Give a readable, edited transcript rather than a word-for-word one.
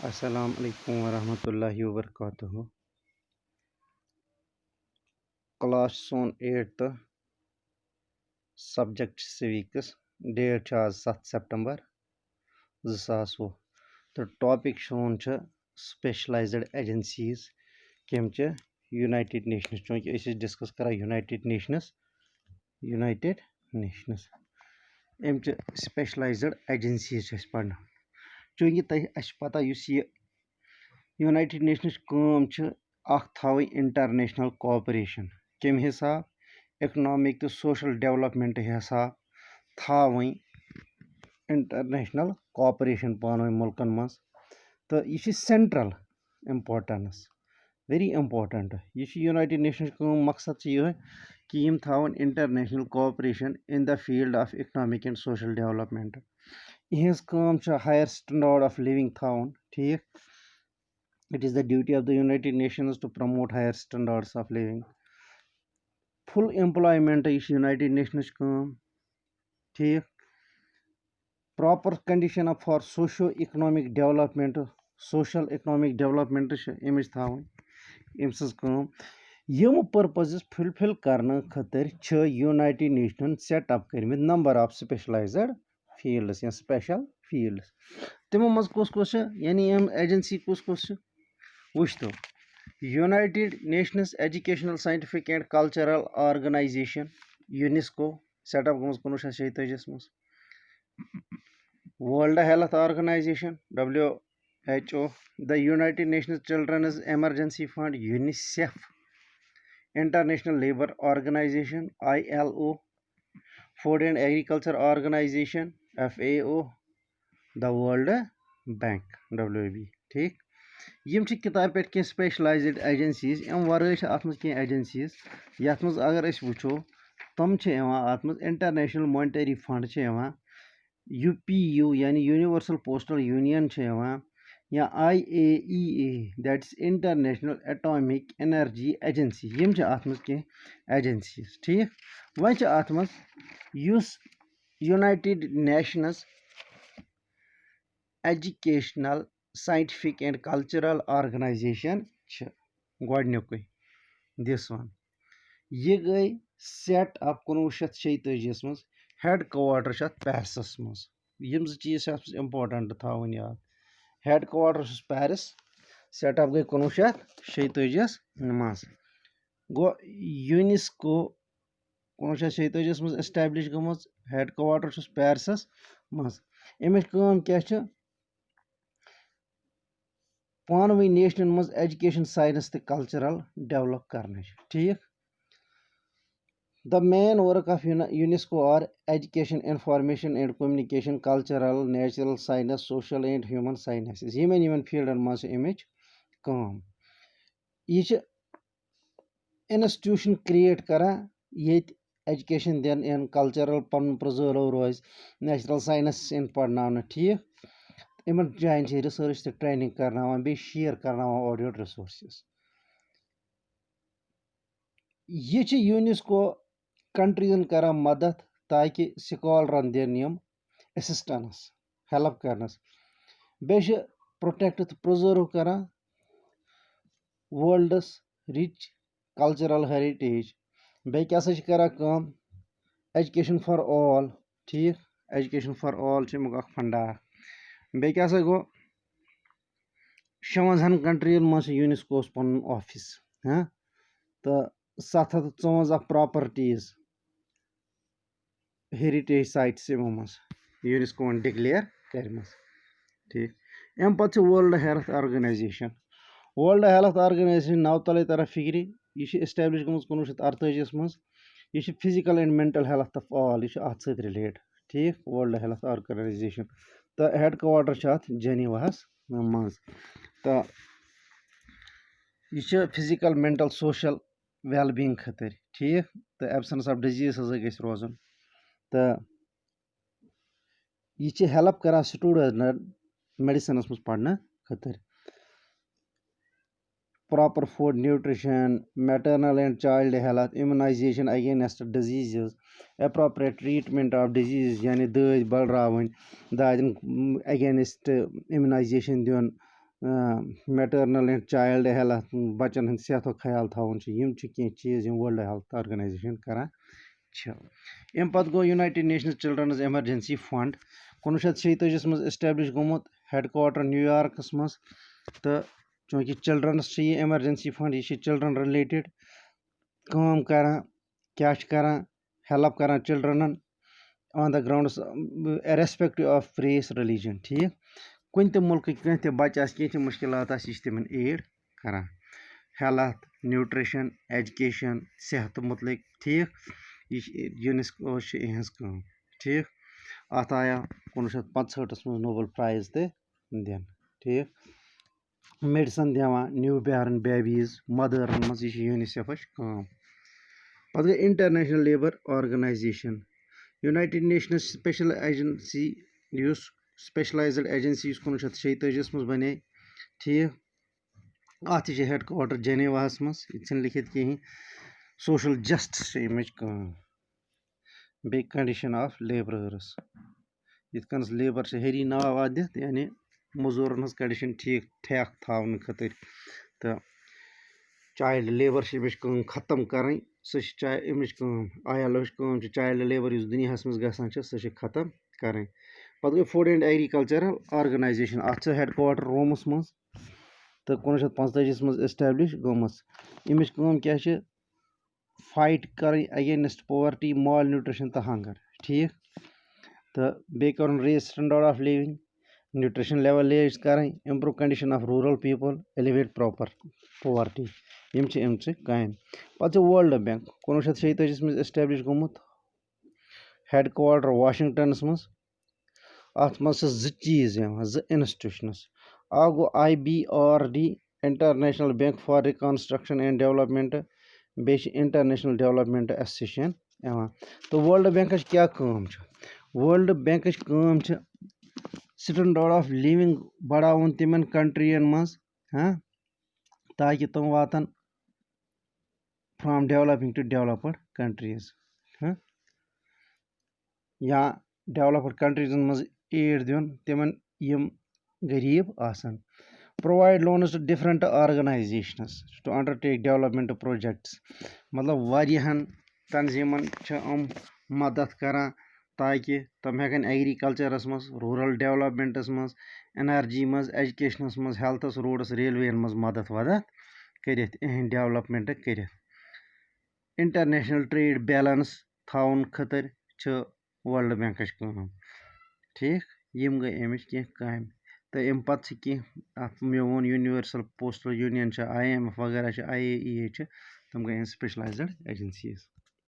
Assalamu alaikum warahmatullahi wabarakatuh. Class on 8th subject civics date आज 7 September 2020 तो topic shown छ specialized agencies केम छ United Nations चूंकि us discuss करा United Nations M छ specialized agencies छ पढ़ना चूंकि तह पता युस ये United Nations काम छ अख थावई इंटरनेशनल कोऑपरेशन कम हिसाब इकनॉमिक तो सोशल डेवलपमेंट हिसाब थावई इंटरनेशनल कोऑपरेशन पान मुल्कन मज तो यह सेंट्रल इम्पोर्टेंस वेरी इम्पोर्टेंट यह यूनाइटेड नेशंस काम मकसद यह कि यम थावन international cooperation in the field of economic and social development इहज काम हायर स्टैंडर्ड ऑफ लिविंग थावन ठीक it is the duty of the United Nations to promote higher standards of living full employment is United Nations काम ठीक proper condition for socio-economic development social economic development image थावन इमसज काम यम purposes fulfil करने खतर छ United Nation set up करमित number of specialised fields या special fields तिमो मज कुस यानी यम एजेंसी कुस वुच तो United Nations Educational Scientific and Cultural Organization UNESCO setup गमज 1946 मज World Health Organization WHO the United Nations Children's Emergency Fund UNICEF International Labour Organization ILO Food and Agriculture Organization FAO the World Bank WB ठीक यम किताब पे क्या specialised agencies अम वर्य अत मज क्या agencies यथ मज अगर अस वुचो तम अत मज इंटरनेशनल मॉनिटरी फंड UPU यानी यूनिवर्सल पोस्टल यूनियन या IAEA that is International Atomic Energy Agency यम अत मज क्या एजेंसीज ठीक वन अत मज युस United Nations Educational Scientific and Cultural Organization गोडनुक दिस वन यह गई सेट अप 1946 मज हेड क्वार्टर पेरिसस मज यम चीज इंपॉर्टेंट थावन याद headquarter Paris set up गई 1946 मज गो यूनेस्को 1946 मज एस्टैब्लिश गमज हेड क्वार्टर पेरिसस मज अमिच काम क्या पानवी नेशन मज एजुकेशन साइंस तो कल्चरल डेवलप करने ठीक the main work of UNESCO are education information and communication cultural natural science social and human sciences यमन फील्डन मज अमिच काम यह इंस्टीट्यूशन क्रिएट करान ये एजुकेशन दिन इन कल्चरल पन प्रिजर्व रोज नेचुरल साइंस इन पढ़ना ठीक इन जान रिसर्च ट्रेनिंग करना बे शेयर करना और रिसोर्सेस यह यूनेस्को कंट्रीजन कर मदद ताकि स्कॉलरन दिन यम असिस्टेंस हेल्प करनस बे प्रोटेक्ट तो प्रिजर्व कर वर्ल्डस रिच कल्चरल हेरिटेज बे क्या कर एजुकेशन फॉर ऑल ठीक एजुकेशन फॉर ऑल फंडा बे क्या गो 50 कंट्रीन मज यूनेस्को पन ऑफिस हाँ तो 754 प्रॉपर्टीज हेरिटेज साइट्स मज यूनेस्को डिक्लेयर कर ठीक अम पे वर्ल्ड हेल्थ ऑर्गेनाइजेशन 9 तले तरह फिक्री यह एस्टैब्लिश गमज 1948 मज यह physical and mental health of all यह अत सत रिलेट ठीक वर्ल्ड हेल्थ ऑर्गेनाइजेशन तो हेड क्वार्टर अत जेनीवाहस मज तो यह physical mental social well being खतर ठीक तो एब्सेंस ऑफ डिजीज गस रोजन तो यह हेल्प कर स्टूडेंट मेडिसिनस मज पढ़ने खतर proper food nutrition maternal and child health immunization against diseases appropriate treatment of diseases यानी दाद बलरावन दादन against immunization दिन मैटरनल एंड चाइल्ड हेल्थ बच्चन हंद सेहत ख्याल थवन कह चीज़ वर्ल्ड हेल्थ ऑर्गेनाइजेशन करान अम पत गो United Nations Children's Emergency Fund 1946 मज एस्टेब्लिश गोमुत हेडक्वार्टर न्यूयॉर्कस मज तो चूँकि चिल्ड्रंस यह एमरजेंसी फंड यह चिल्ड्रन रिलेटेड काम करान क्या करान हेल्प करान चिल्ड्रनन on the grounds irrespective of race religion ठीक कुन ते मुल्क कह ते बच्चे कह मुश्किलात यह तिमन एड करान हेल्थ न्यूट्रिशन एजुकेशन सेहत मुतलिक ठीक यह यूनेस्को इहज काम ठीक अत आया 1965 मज नोबल प्राइज ते दिन ठीक मेडिसन दिवान न्यू बेरन बेबीज मदरन मज यह यूनिसेफ काम पत गई International Labour Organization United Nations special agency specialised agency 1946 मज बने ठीक अत हेडक्वार्टर जेनेवाहस मज यह लिखित कहीं सोशल जस्टिस अमिच काम बे कंडीशन ऑफ लेबरर्स इत कन लेबर हरी नाव अत दित यानी मजूरन हज कंडीशन ठीक ठाक थावन खतर तो चाइल्ड लेबर काम खत्म कर अमिच आईएलओ काम चाइल्ड लेबर दुनिया मज गसान सह खत्म कर पत गई फूड एंड एग्रीकल्चरल ऑर्गेनाइजेशन अत हेडक्वार्टर रोमस मज तो 1945 मज एस्टेब्लिश गोमस अमिच काम क्या फाइट कर अगेंस्ट पॉवर्टी माल न्यूट्रिशन तो हंगर ठीक तो बे कर raise standard of living nutrition level raise कर improve condition of rural people alleviate proper poverty यम काम पे वर्ल्ड बैंक 1946 मज एस्टेब्लिश गोमुत हेडक्वार्टर वाशिंगटनस मज अत मज चीज इंस्टीट्यूशनस अ गो IBRD International Bank for Reconstruction and Development बे इंटरनेशनल डेवलपमेंट एसोसिएशन तो वर्ल्ड बैंक क्या काम वर्ल्ड बैंक काम स्टैंडर्ड ऑफ लिविंग बढ़ावन तिमन कंट्रियन मज ताकि तुम वातन from developing to developed countries या डेवलप्ड कंट्रीजन मज एड दिन तिमन यम गरीब आसन provide loans to different organisations to undertake development projects मतलब वारियाहन तंजीमन मदद करान ताकि तम हेकन एग्रीकल्चरस मज रूरल डेवलपमेंटस मज एनर्जी मज एजुकेशनस मज हेल्थस रोड्स रेलवेन मज मदद करित इहन डेवलपमेंट करित इंटरनेशनल ट्रेड बैलेंस थावन खतर वर्ल्ड बैंक काम ठीक यम गई अमिच कह काम तो अम पत कह मे वोन यूनिवर्सल पोस्टल यूनियन IMF वगैरह IAEA तम गई स्पेशलाइज्ड एजेंसीज।